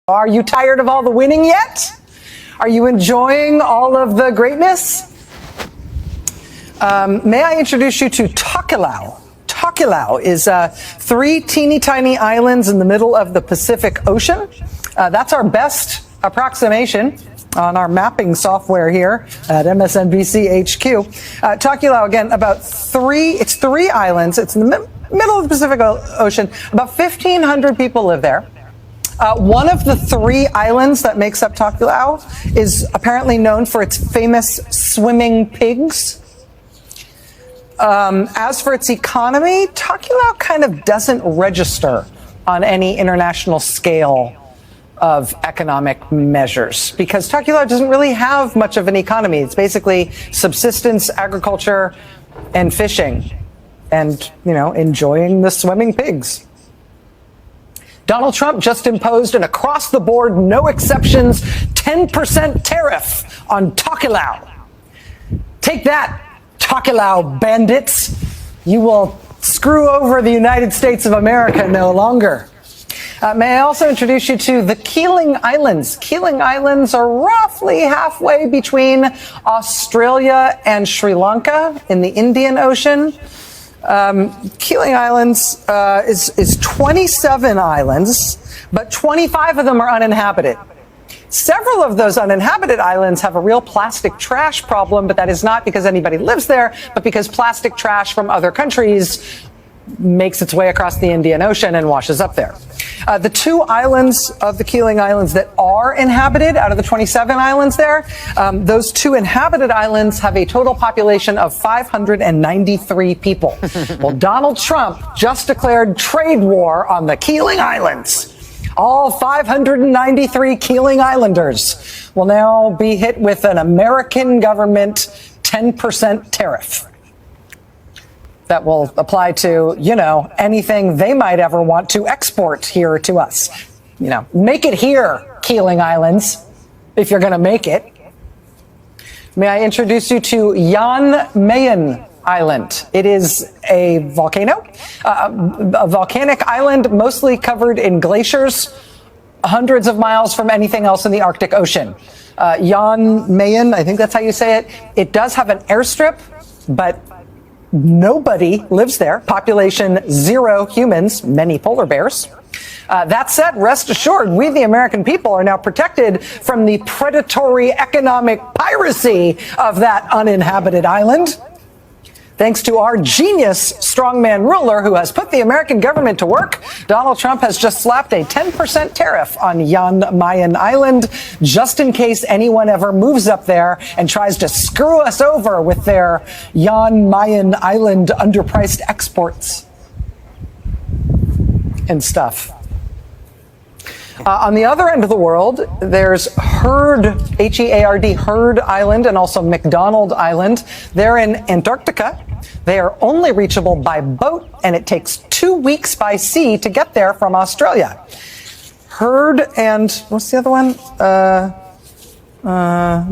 Are you tired of all the winning yet? Are you enjoying all of the greatness? May I introduce you to Tokelau? Tokelau is 3 teeny tiny islands in the middle of the Pacific Ocean. That's our best approximation on our mapping software here at MSNBC HQ. Tokelau, again, it's 3 islands. It's in the middle of the Pacific Ocean. About 1,500 people live there. One of the 3 islands that makes up Tokelau is apparently known for its famous swimming pigs. As for its economy, Tokelau kind of doesn't register on any international scale of economic measures because Tokelau doesn't really have much of an economy. It's basically subsistence, agriculture, and fishing, and, enjoying the swimming pigs. Donald Trump just imposed an across-the-board, no exceptions, 10% tariff on Tokelau. Take that, Tokelau bandits. You will screw over the United States of America no longer. May I also introduce you to the Keeling Islands. Keeling Islands are roughly halfway between Australia and Sri Lanka in the Indian Ocean. Keeling Islands is 27 islands, but 25 of them are uninhabited. Several of those uninhabited islands have a real plastic trash problem, but that is not because anybody lives there, but because plastic trash from other countries makes its way across the Indian Ocean and washes up there. The 2 islands of the Keeling Islands that are inhabited out of the 27 islands there, those 2 inhabited islands have a total population of 593 people. Well, Donald Trump just declared trade war on the Keeling Islands. All 593 Keeling Islanders will now be hit with an American government 10% tariff that will apply to, anything they might ever want to export here to us. Make it here, Keeling Islands, if you're going to make it. May I introduce you to Jan Mayen Island. It is a volcano, a volcanic island mostly covered in glaciers, hundreds of miles from anything else in the Arctic Ocean. Jan Mayen, I think that's how you say it. It does have an airstrip, but nobody lives there. Population 0 humans, many polar bears. That said, rest assured, we the American people are now protected from the predatory economic piracy of that uninhabited island. Thanks to our genius strongman ruler who has put the American government to work, Donald Trump has just slapped a 10% tariff on Jan Mayen Island, just in case anyone ever moves up there and tries to screw us over with their Jan Mayen Island underpriced exports and stuff. On the other end of the world, there's Heard, H-E-A-R-D, Heard Island, and also McDonald Island. They're in Antarctica. They are only reachable by boat, and it takes 2 weeks by sea to get there from Australia. Heard and, what's the other one?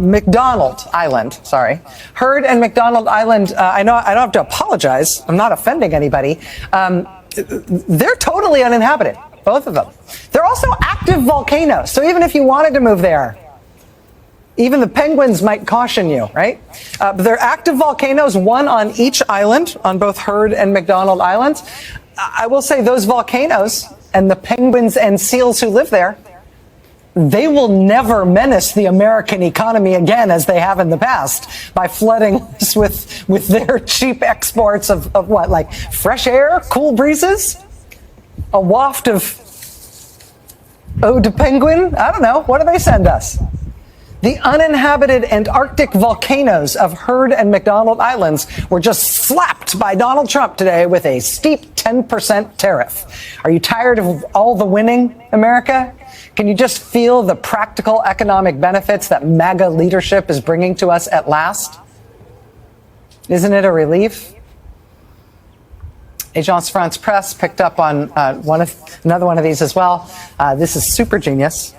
McDonald Island, sorry. Heard and McDonald Island, I know I don't have to apologize. I'm not offending anybody. They're totally uninhabited. Both of them. They're also active volcanoes. So even if you wanted to move there, even the penguins might caution you, right? But they're active volcanoes, one on each island, on both Heard and McDonald Islands. I will say those volcanoes and the penguins and seals who live there, they will never menace the American economy again as they have in the past by flooding us with their cheap exports of what, like fresh air, cool breezes? A waft of eau de penguin? I don't know. What do they send us? The uninhabited Antarctic volcanoes of Heard and McDonald Islands were just slapped by Donald Trump today with a steep 10% tariff. Are you tired of all the winning, America? Can you just feel the practical economic benefits that MAGA leadership is bringing to us at last? Isn't it a relief? Agence France Presse picked up on another one of these as well. This is super genius.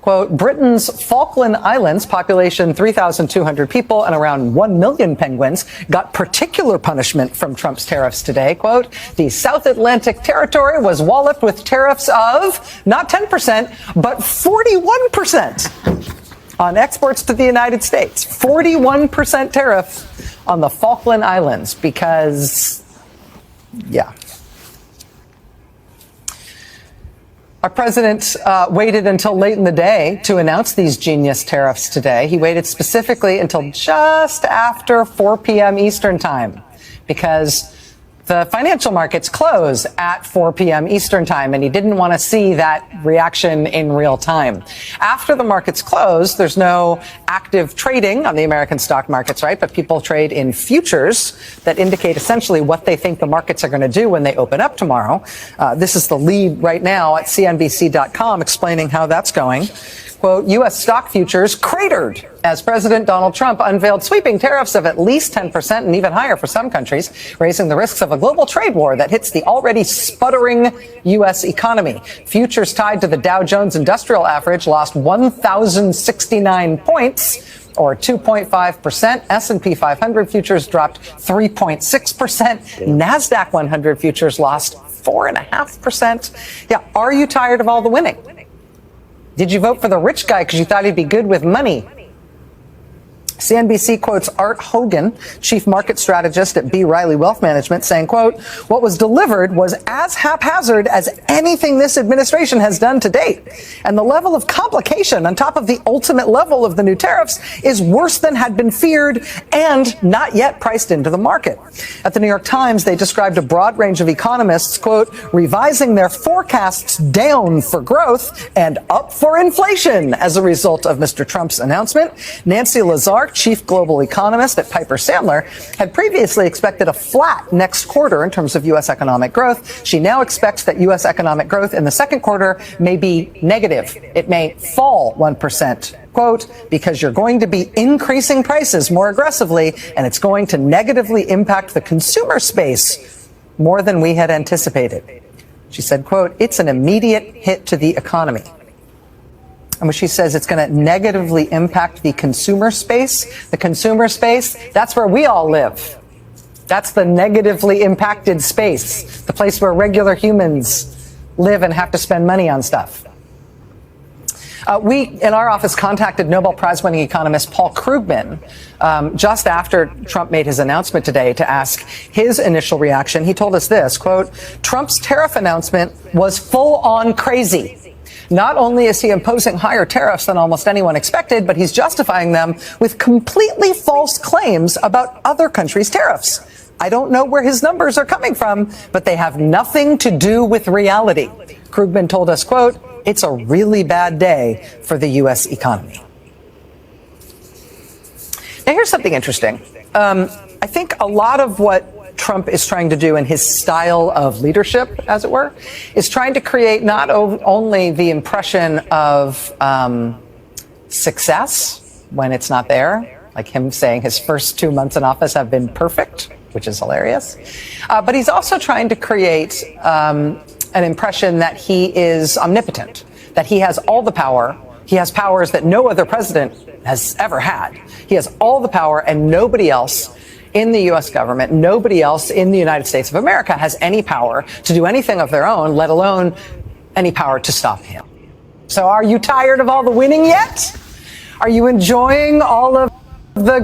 Quote, Britain's Falkland Islands, population 3,200 people and around 1 million penguins, got particular punishment from Trump's tariffs today. Quote, the South Atlantic territory was walloped with tariffs of not 10%, but 41% on exports to the United States. 41% tariff on the Falkland Islands because, yeah. Our president waited until late in the day to announce these genius tariffs today. He waited specifically until just after 4 p.m. Eastern time because the financial markets close at 4 p.m. Eastern time, and he didn't want to see that reaction in real time. After the markets close, there's no active trading on the American stock markets, right? But people trade in futures that indicate essentially what they think the markets are going to do when they open up tomorrow. This is the lead right now at CNBC.com explaining how that's going. Quote, U.S. stock futures cratered as President Donald Trump unveiled sweeping tariffs of at least 10% and even higher for some countries, raising the risks of a global trade war that hits the already sputtering U.S. economy. Futures tied to the Dow Jones Industrial Average lost 1,069 points, or 2.5%. S&P 500 futures dropped 3.6%. NASDAQ 100 futures lost 4.5%. Yeah, are you tired of all the winning? Did you vote for the rich guy because you thought he'd be good with money? CNBC quotes Art Hogan, chief market strategist at B. Riley Wealth Management, saying, quote, what was delivered was as haphazard as anything this administration has done to date. And the level of complication on top of the ultimate level of the new tariffs is worse than had been feared and not yet priced into the market. At the New York Times, they described a broad range of economists, quote, revising their forecasts down for growth and up for inflation as a result of Mr. Trump's announcement. Nancy Lazar, chief global economist at Piper Sandler, had previously expected a flat next quarter in terms of U.S. economic growth. She now expects that U.S. economic growth in the second quarter may be negative. It may fall 1%. Quote, because you're going to be increasing prices more aggressively, and it's going to negatively impact the consumer space more than we had anticipated. She said, quote, it's an immediate hit to the economy. And when she says it's going to negatively impact the consumer space, that's where we all live. That's the negatively impacted space, the place where regular humans live and have to spend money on stuff. We, in our office, contacted Nobel Prize-winning economist Paul Krugman just after Trump made his announcement today to ask his initial reaction. He told us this, quote, Trump's tariff announcement was full-on crazy. Not only is he imposing higher tariffs than almost anyone expected, but he's justifying them with completely false claims about other countries' tariffs. I don't know where his numbers are coming from, but they have nothing to do with reality. Krugman told us, quote, it's a really bad day for the U.S. economy. Now, here's something interesting. I think a lot of what Trump is trying to do in his style of leadership, as it were, is trying to create not only the impression of success when it's not there, like him saying his first 2 months in office have been perfect, which is hilarious, but he's also trying to create an impression that he is omnipotent, that he has all the power. He has powers that no other president has ever had. He has all the power, and nobody else in the U.S. government, nobody else in the United States of America has any power to do anything of their own, let alone any power to stop him. So are you tired of all the winning yet? Are you enjoying all of the